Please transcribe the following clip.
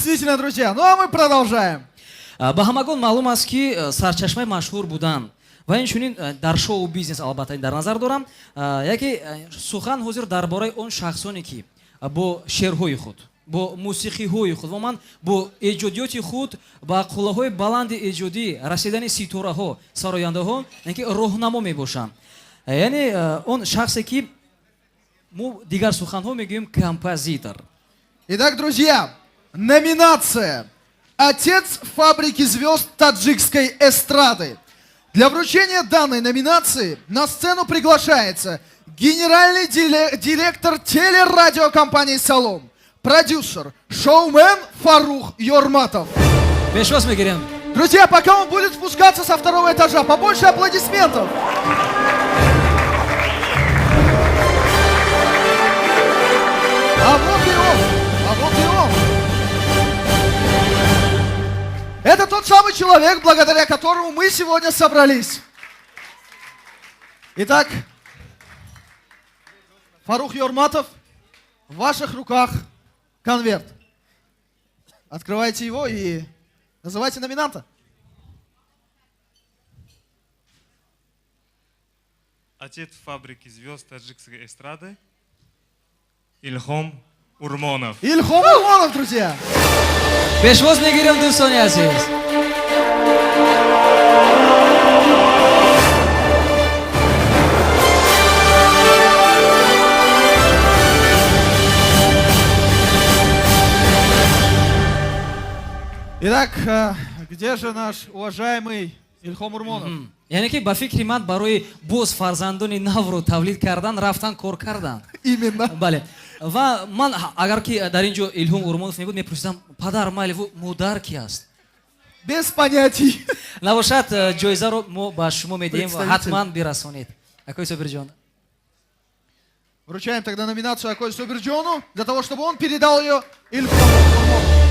Действительно, друзья. Ну а мы продолжаем. ба ҳамагон маълум аст ки сарчашмаи машҳур будан ва инчунин дар шоу бизнес албатта дар назар дорам яке сухан ҳозир дар бораи он шахсоне ки бо шеърҳои худ бо мусиқиҳои худ ва ман бо эҷодиёти худ ба қуллаҳои баланди эҷодӣ расидани ситораҳо сарояндаҳо яке роҳнамо мебошам. Яъне он шахсе ки мо дигар суханҳо мегӯем композитор. Итак, друзья, номинация «Отец фабрики звезд таджикской эстрады». Для вручения данной номинации на сцену приглашается генеральный директор телерадиокомпании «Салон», продюсер, шоумен Фарух Юрматов. Друзья, пока он будет спускаться со второго этажа, побольше аплодисментов. А вот и он, а вот и он. Это тот самый человек, благодаря которому мы сегодня собрались. Итак, Фарух Юрматов, в ваших руках конверт. Открывайте его и называйте номинанта. Отец фабрики звезд таджикской эстрады Ильхом Урмонов. Ильхом Урмонов, друзья. Пешвоз мегирем дӯстони азиз. Итак, где же наш уважаемый Ильхом Урмонов? Яъне ки ба фикри ман барои боз фарзандони навро тавлид кардан рафтан кор кардан. Именно. Бале. Ва ман агар ки дар ин ҷо Илҳом Урмонов мебуд мепурсидам падар майли модар ки аст? Без понятий. Набошад ҷоизаро мо ба шумо медиҳем ва ҳатман бирасонед. Акои Собирҷон. Вручаем тогда номинацию Акои Собирҷону для того, чтобы он передал ее Ильхому Урмонову.